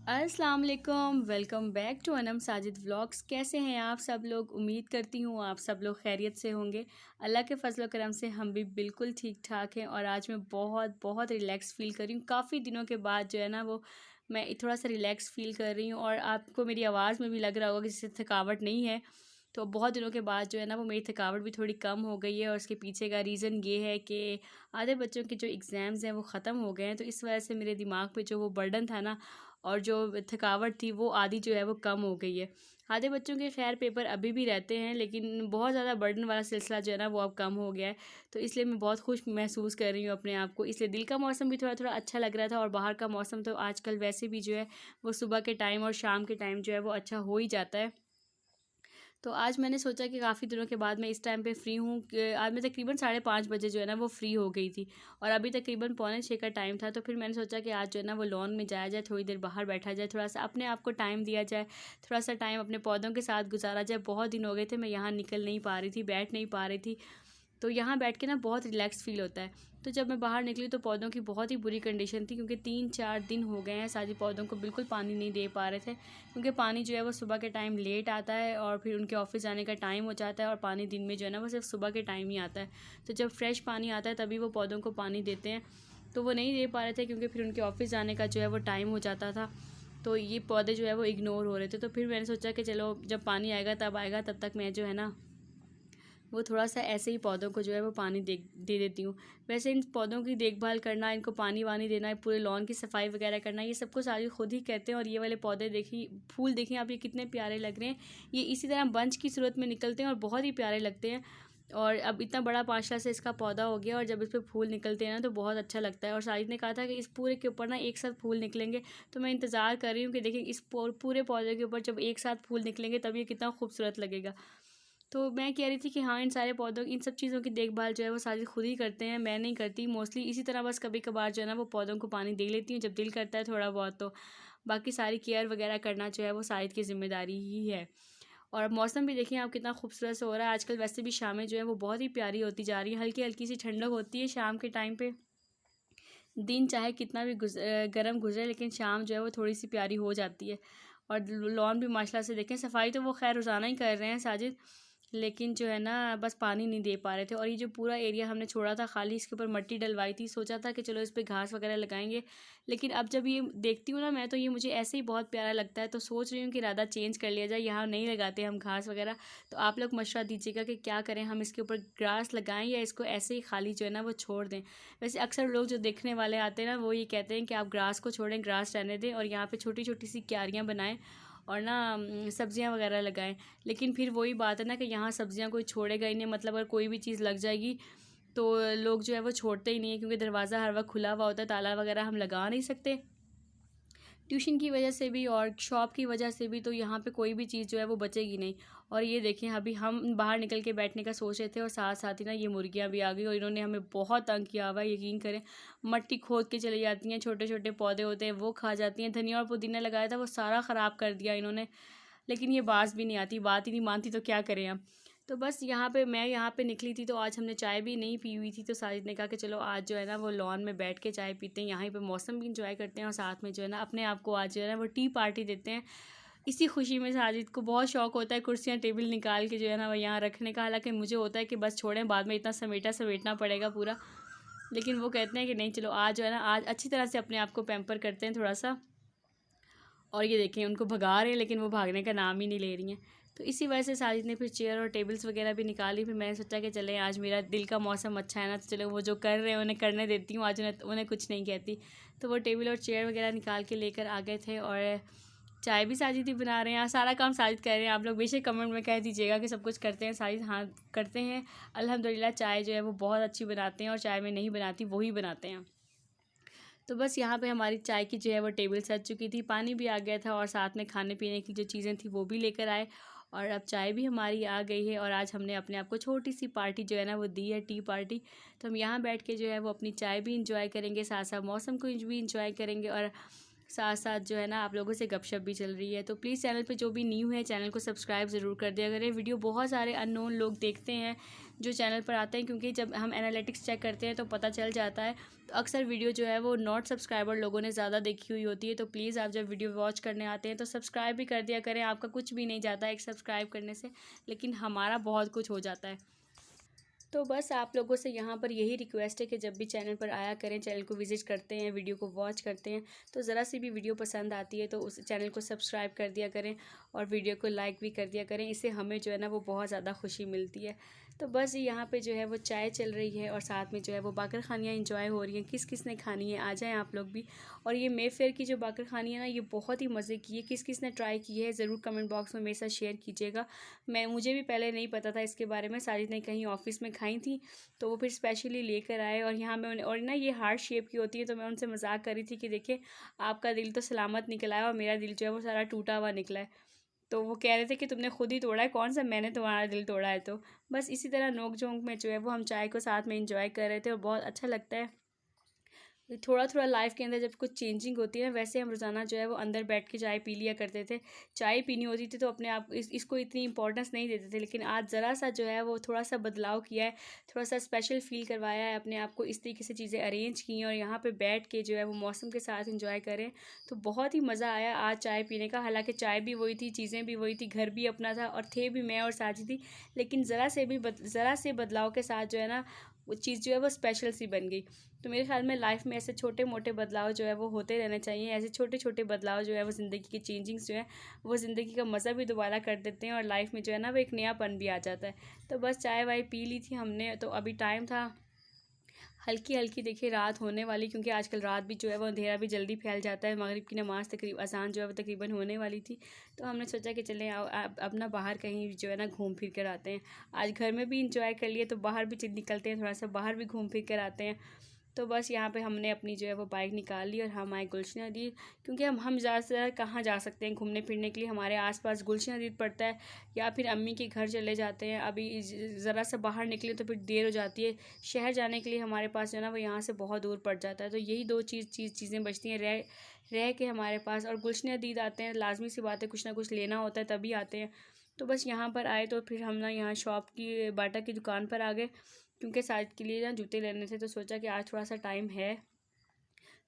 अस्सलाम वालेकुम, welcome back to Anam Sajid vlogs. कैसे हैं आप सब लोग? उम्मीद करती हूँ आप सब लोग खैरियत से होंगे। अल्लाह के फजल व करम से हम भी बिल्कुल ठीक ठाक हैं। और आज मैं बहुत बहुत रिलैक्स फ़ील कर रही हूँ। काफ़ी दिनों के बाद जो है ना वो मैं थोड़ा सा रिलैक्स फ़ील कर रही हूँ। और आपको मेरी आवाज़ में भी लग रहा होगा कि जैसे थकावट नहीं है। तो बहुत दिनों के बाद जो है ना वो मेरी थकावट भी थोड़ी कम हो गई है। और उसके पीछे का रीज़न ये है कि आधे बच्चों के जो एग्ज़ाम्स हैं वो ख़त्म हो गए हैं। तो इस वजह से मेरे दिमाग पे जो वो बर्डन था ना और जो थकावट थी वो आधी जो है वो कम हो गई है। आधे बच्चों के खैर पेपर अभी भी रहते हैं, लेकिन बहुत ज़्यादा बर्डन वाला सिलसिला जो है ना वो अब कम हो गया है। तो इसलिए मैं बहुत खुश महसूस कर रही हूँ अपने आप को। इसलिए दिल का मौसम भी थोड़ा थोड़ा अच्छा लग रहा था। और बाहर का मौसम तो आजकल वैसे भी जो है वो सुबह के टाइम और शाम के टाइम जो है वो अच्छा हो ही जाता है। तो आज मैंने सोचा कि काफ़ी दिनों के बाद मैं इस टाइम पे फ्री हूँ कि आज मैं तकरीबन 5:30 बजे जो है ना वो फ्री हो गई थी। और अभी तकरीबन 5:45 का टाइम था। तो फिर मैंने सोचा कि आज जो है ना वो लॉन में जाया जाए, थोड़ी देर बाहर बैठा जाए, थोड़ा सा अपने आप को टाइम दिया जाए, थोड़ा सा टाइम अपने पौधों के साथ गुजारा जाए। बहुत दिन हो गए थे मैं यहाँ निकल नहीं पा रही थी, बैठ नहीं पा रही थी। तो यहाँ बैठ के ना बहुत रिलैक्स फ़ील होता है। तो जब मैं बाहर निकली तो पौधों की बहुत ही बुरी कंडीशन थी, क्योंकि 3-4 दिन हो गए हैं सारी पौधों को बिल्कुल पानी नहीं दे पा रहे थे। क्योंकि पानी जो है वो सुबह के टाइम लेट आता है और फिर उनके ऑफिस जाने का टाइम हो जाता है। और पानी दिन में जो है ना वो सिर्फ सुबह के टाइम ही आता है। तो जब फ्रेश पानी आता है तभी वो पौधों को पानी देते हैं। तो वो नहीं दे पा रहे थे क्योंकि फिर उनके ऑफिस जाने का जो है वो टाइम हो जाता था। तो ये पौधे जो है वो इग्नोर हो रहे थे। तो फिर मैंने सोचा कि चलो जब पानी आएगा तब आएगा, तब तक मैं जो है ना वो थोड़ा सा ऐसे ही पौधों को जो है वो पानी दे देती हूँ। वैसे इन पौधों की देखभाल करना, इनको पानी वानी देना, पूरे लॉन की सफाई वगैरह करना, ये सब कुछ आज खुद ही कहते हैं। और ये वाले पौधे देखिए, फूल देखिए आप, ये कितने प्यारे लग रहे हैं। ये इसी तरह बंच की सूरत में निकलते हैं और बहुत ही प्यारे लगते हैं। और अब इतना बड़ा माशाल्लाह से इसका पौधा हो गया और जब इस पर फूल निकलते हैं ना तो बहुत अच्छा लगता है। और साजिद ने कहा था कि इस पूरे के ऊपर ना एक साथ फूल निकलेंगे। तो मैं इंतज़ार कर रही हूँ कि देखिए इस पूरे पौधे के ऊपर जब एक साथ फूल निकलेंगे तब ये कितना खूबसूरत लगेगा। तो मैं कह रही थी कि हाँ, इन सारे पौधों इन सब चीज़ों की देखभाल जो है वो साजिद खुद ही करते हैं, मैं नहीं करती मोस्टली। इसी तरह बस कभी कभार जो है ना वो पौधों को पानी दे लेती हूँ जब दिल करता है थोड़ा बहुत। तो बाकी सारी केयर वगैरह करना जो है वो साजिद की ज़िम्मेदारी ही है। और अब मौसम भी देखिए आप कितना खूबसूरत से हो रहा है आजकल। वैसे भी शामें जो है वो बहुत ही प्यारी होती जा रही है, हल्की हल्की सी ठंडक होती है शाम के टाइम पे। दिन चाहे कितना भी गर्म गुजरे, लेकिन शाम जो है वो थोड़ी सी प्यारी हो जाती है। और लॉन भी माशाल्लाह से देखें, सफाई तो वो खैर रोज़ाना ही कर रहे हैं साजिद, लेकिन जो है ना बस पानी नहीं दे पा रहे थे। और ये जो पूरा एरिया हमने छोड़ा था खाली, इसके ऊपर मिट्टी डलवाई थी, सोचा था कि चलो इस पे घास वगैरह लगाएंगे। लेकिन अब जब ये देखती हूँ ना मैं, तो ये मुझे ऐसे ही बहुत प्यारा लगता है। तो सोच रही हूँ कि इरादा चेंज कर लिया जाए, यहाँ नहीं लगाते हम घास वगैरह। तो आप लोग मशवरा दीजिएगा कि क्या करें, हम इसके ऊपर ग्रास लगाएं या इसको ऐसे ही खाली जो है ना वो छोड़ दें। वैसे अक्सर लोग जो देखने वाले आते हैं ना वो ये कहते हैं कि आप ग्रास को छोड़ें, ग्रास रहने दें और यहाँ पे छोटी छोटी सी क्यारियाँ बनाएं और ना सब्जियां वगैरह लगाएं। लेकिन फिर वही बात है ना कि यहाँ सब्जियां कोई छोड़ेगा ही नहीं। मतलब अगर कोई भी चीज़ लग जाएगी तो लोग जो है वो छोड़ते ही नहीं है, क्योंकि दरवाज़ा हर वक्त खुला हुआ होता है, ताला वगैरह हम लगा नहीं सकते ट्यूशन की वजह से भी और शॉप की वजह से भी। तो यहाँ पे कोई भी चीज़ जो है वो बचेगी नहीं। और ये देखें, अभी हम बाहर निकल के बैठने का सोच रहे थे और साथ साथ ही ना ये मुर्गियाँ भी आ गई और इन्होंने हमें बहुत तंग किया हुआ है, यकीन करें। मट्टी खोद के चली जाती हैं, छोटे छोटे पौधे होते हैं वो खा जाती हैं। धनिया और पुदीना लगाया था वो सारा ख़राब कर दिया इन्होंने। लेकिन ये बात भी नहीं आती, बात ही नहीं मानती, तो क्या करें हम। तो बस मैं यहाँ पे निकली थी तो आज हमने चाय भी नहीं पी हुई थी। तो साजिद ने कहा कि चलो आज जो है ना वो लॉन में बैठ के चाय पीते हैं, यहाँ पे मौसम भी इंजॉय करते हैं और साथ में जो है ना अपने आप को आज जो है ना वो टी पार्टी देते हैं। इसी खुशी में साजिद को बहुत शौक होता है कुर्सियाँ टेबल निकाल के जो है ना वो यहाँ रखने का। हालांकि मुझे होता है कि बस छोड़ें, बाद में इतना समेटना पड़ेगा पूरा। लेकिन वो कहते हैं कि नहीं, चलो आज जो है ना आज अच्छी तरह से अपने आप को पैम्पर करते हैं थोड़ा सा। और ये देखें उनको भगा रहे हैं लेकिन वो भागने का नाम ही नहीं ले रही हैं। तो इसी वजह से साजिद ने फिर चेयर और टेबल्स वगैरह भी निकाली। फिर मैंने सोचा कि चलें, आज मेरा दिल का मौसम अच्छा है ना, तो चलो वो जो कर रहे हैं उन्हें करने देती हूँ, आज उन्हें कुछ नहीं कहती। तो वो टेबल और चेयर वगैरह निकाल के लेकर आ गए थे और चाय भी साजिद ही बना रहे हैं। सारा काम साजिद कर रहे हैं। आप लोग बेशक कमेंट में कह दीजिएगा कि सब कुछ करते हैं साजिद। हाँ, करते हैं अल्हम्दुलिल्लाह। चाय जो है वो बहुत अच्छी बनाते हैं और चाय में नहीं बनाती वही बनाते हैं। तो बस यहाँ पे हमारी चाय की जो है वो टेबल सज चुकी थी, पानी भी आ गया था और साथ में खाने पीने की जो चीज़ें थी वो भी लेकर आए। और अब चाय भी हमारी आ गई है और आज हमने अपने आप को छोटी सी पार्टी जो है ना वो दी है, टी पार्टी। तो हम यहाँ बैठ के जो है वो अपनी चाय भी इंजॉय करेंगे, साथ साथ मौसम को भी इंजॉय करेंगे और साथ साथ जो है ना आप लोगों से गपशप भी चल रही है। तो प्लीज़ चैनल पे जो भी न्यू है चैनल को सब्सक्राइब ज़रूर कर दिया करें। वीडियो बहुत सारे अननोन लोग देखते हैं जो चैनल पर आते हैं, क्योंकि जब हम एनालिटिक्स चेक करते हैं तो पता चल जाता है। तो अक्सर वीडियो जो है वो नॉट सब्सक्राइबर लोगों ने ज़्यादा देखी हुई होती है। तो प्लीज़ आप जब वीडियो वॉच करने आते हैं तो सब्सक्राइब भी कर दिया करें। आपका कुछ भी नहीं जाता है एक सब्सक्राइब करने से, लेकिन हमारा बहुत कुछ हो जाता है। तो बस आप लोगों से यहाँ पर यही रिक्वेस्ट है कि जब भी चैनल पर आया करें, चैनल को विज़िट करते हैं, वीडियो को वॉच करते हैं, तो ज़रा सी भी वीडियो पसंद आती है तो उस चैनल को सब्सक्राइब कर दिया करें और वीडियो को लाइक भी कर दिया करें। इससे हमें जो है ना वो बहुत ज़्यादा खुशी मिलती है। तो बस यहाँ पे जो है वो चाय चल रही है और साथ में जो है वो बाकर खानियाँ इंजॉय हो रही हैं। किस किस ने खानी है आ जाएँ आप लोग भी। और ये मे फेयर की जो बाकर खानी है ना, ये बहुत ही मज़े की है। किस किस ने ट्राई की है ज़रूर कमेंट बॉक्स में मेरे साथ शेयर कीजिएगा। मुझे भी पहले नहीं पता था इसके बारे में। साजिद ने कहीं ऑफिस में खाई थी तो वो फिर स्पेशली लेकर आए और यहाँ मैं और ना ये हार्ट शेप की होती है। तो मैं उनसे मजाक कर रही थी कि देखिए आपका दिल तो सलामत निकला है और मेरा दिल जो है वो सारा टूटा हुआ निकला है। तो वो कह रहे थे कि तुमने खुद ही तोड़ा है, कौन सा मैंने तुम्हारा दिल तोड़ा है। तो बस इसी तरह नोक झोंक में जो है वो हम चाय को साथ में इंजॉय कर रहे थे और बहुत अच्छा लगता है। थोड़ा थोड़ा लाइफ के अंदर जब कुछ चेंजिंग होती है ना, वैसे हम रोज़ाना जो है वो अंदर बैठ के चाय पी लिया करते थे। चाय पीनी होती थी तो अपने आप इसको इतनी इंपॉर्टेंस नहीं देते थे, लेकिन आज ज़रा सा जो है वो थोड़ा सा बदलाव किया है, थोड़ा सा स्पेशल फील करवाया है अपने आप को। इस तरीके से चीज़ें अरेंज की हैं और यहाँ पर बैठ के जो है वो मौसम के साथ इंजॉय करें। तो बहुत ही मज़ा आया आज चाय पीने का। हालाँकि चाय भी वही थी, चीज़ें भी वही थी, घर भी अपना था और थे भी मैं और साजिद थी, लेकिन ज़रा से बदलाव के साथ जो है ना वो चीज़ जो है वो स्पेशल सी बन गई। तो मेरे ख्याल में लाइफ में ऐसे छोटे मोटे बदलाव जो है वो होते रहने चाहिए। ऐसे छोटे छोटे बदलाव जो है वो ज़िंदगी की चेंजिंग्स जो है वो ज़िंदगी का मज़ा भी दोबारा कर देते हैं और लाइफ में जो है ना वो एक नयापन भी आ जाता है। तो बस चाय वाय पी ली थी हमने। तो अभी टाइम था हल्की हल्की, देखिए रात होने वाली, क्योंकि आजकल रात भी जो है वो अंधेरा भी जल्दी फैल जाता है। मगरिब की नमाज़ अज़ान जो है वो तकरीबन होने वाली थी। तो हमने सोचा कि चलें अब ना बाहर कहीं जो है ना घूम फिर कर आते हैं। आज घर में भी इंजॉय कर लिए तो बाहर भी निकलते हैं, थोड़ा सा बाहर भी घूम फिर कर आते हैं। तो बस यहाँ पे हमने अपनी जो है वो बाइक निकाल ली और हम आए गुलशन नदी, क्योंकि हम ज़्यादा से ज़्यादा कहाँ जा सकते हैं घूमने फिरने के लिए। हमारे आसपास गुलशन नदी पड़ता है या फिर अम्मी के घर चले जाते हैं। अभी ज़रा सा बाहर निकले तो फिर देर हो जाती है। शहर जाने के लिए हमारे पास जो है ना वो यहाँ से बहुत दूर पड़ जाता है। तो यही दो चीज़ें बचती हैं रह के हमारे पास। और गुलशन नदी आते हैं, लाजमी सी बात है, कुछ ना कुछ लेना होता है तभी आते हैं। तो बस यहाँ पर आए तो फिर हम ना यहाँ शॉप की बाटा की दुकान पर आ गए, क्योंकि साजिद के लिए ना जूते लेने थे। तो सोचा कि आज थोड़ा सा टाइम है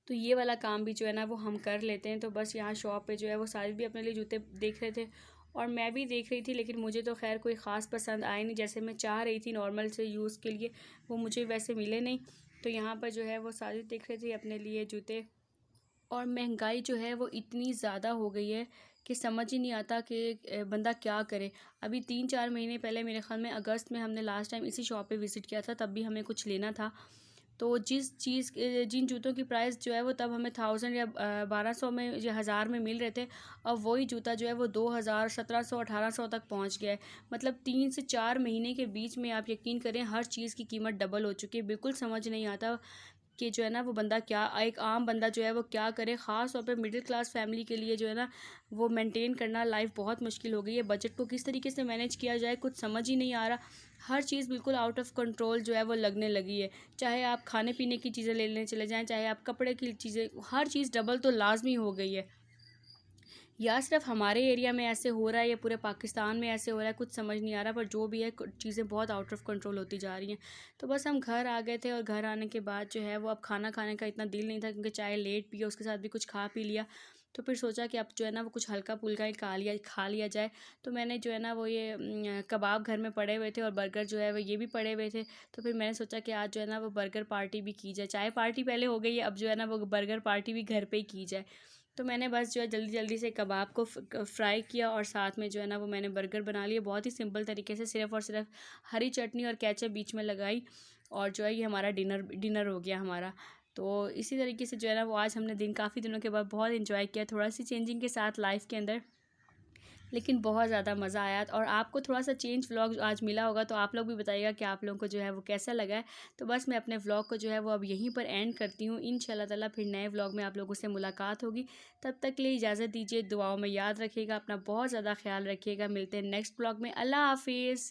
तो ये वाला काम भी जो है ना वो हम कर लेते हैं। तो बस यहाँ शॉप पे जो है वो साजिद भी अपने लिए जूते देख रहे थे और मैं भी देख रही थी, लेकिन मुझे तो खैर कोई ख़ास पसंद आए नहीं जैसे मैं चाह रही थी नॉर्मल से यूज़ के लिए, वो मुझे वैसे मिले नहीं। तो यहाँ पर जो है वो साजिद देख रहे थे अपने लिए जूते। और महंगाई जो है वो इतनी ज़्यादा हो गई है कि समझ ही नहीं आता कि बंदा क्या करे। अभी 3-4 महीने पहले, मेरे ख़्याल में अगस्त में हमने लास्ट टाइम इसी शॉप पे विज़िट किया था, तब भी हमें कुछ लेना था। तो जिन जूतों की प्राइस जो है वो तब हमें 1000 या 1200 में या 1000 में मिल रहे थे, अब वही जूता जो है वो 2000, 1700, 1800 तक पहुंच गया है। मतलब 3 से 4 महीने के बीच में आप यकीन करें हर चीज़ की कीमत डबल हो चुकी है। बिल्कुल समझ नहीं आता कि जो है ना वो बंदा क्या, एक आम बंदा जो है वो क्या करे। ख़ास तौर पे मिडिल क्लास फैमिली के लिए जो है ना वो मेंटेन करना लाइफ बहुत मुश्किल हो गई है। बजट को किस तरीके से मैनेज किया जाए कुछ समझ ही नहीं आ रहा। हर चीज़ बिल्कुल आउट ऑफ कंट्रोल जो है वो लगने लगी है। चाहे आप खाने पीने की चीज़ें लेने चले जाएँ, चाहे आप कपड़े की चीज़ें, हर चीज़ डबल तो लाजमी हो गई है। या सिर्फ हमारे एरिया में ऐसे हो रहा है या पूरे पाकिस्तान में ऐसे हो रहा है, कुछ समझ नहीं आ रहा। पर जो भी है चीज़ें बहुत आउट ऑफ कंट्रोल होती जा रही हैं। तो बस हम घर आ गए थे और घर आने के बाद जो है वो अब खाना खाने का इतना दिल नहीं था, क्योंकि चाय लेट पिया, उसके साथ भी कुछ खा पी लिया। तो फिर सोचा कि अब जो है ना वो कुछ हल्का फुल्का ही खा लिया जाए। तो मैंने जो है ना वो ये कबाब घर में पड़े हुए थे और बर्गर जो है वो ये भी पड़े हुए थे। तो फिर मैंने सोचा कि आज जो है ना वो बर्गर पार्टी भी की जाए। चाय पार्टी पहले हो गई है, अब जो है ना वो बर्गर पार्टी भी घर पर ही की जाए। तो मैंने बस जो है जल्दी जल्दी से कबाब को फ्राई किया और साथ में जो है ना वो मैंने बर्गर बना लिया बहुत ही सिंपल तरीके से, सिर्फ़ और सिर्फ हरी चटनी और केचप बीच में लगाई और जो है ये हमारा डिनर हो गया हमारा। तो इसी तरीके से जो है ना वो आज हमने काफ़ी दिनों के बाद बहुत इंजॉय किया, थोड़ा सी चेंजिंग के साथ लाइफ के अंदर, लेकिन बहुत ज़्यादा मज़ा आया। और आपको थोड़ा सा चेंज व्लॉग आज मिला होगा तो आप लोग भी बताइएगा कि आप लोगों को जो है वो कैसा लगा है। तो बस मैं अपने व्लॉग को जो है वो अब यहीं पर एंड करती हूँ। इंशाल्लाह ताला फिर नए व्लॉग में आप लोगों से मुलाकात होगी। तब तक के लिए इजाज़त दीजिए, दुआओं में याद रखिएगा, अपना बहुत ज़्यादा ख्याल रखिएगा। मिलते हैं नेक्स्ट व्लॉग में। अल्लाह हाफिज़।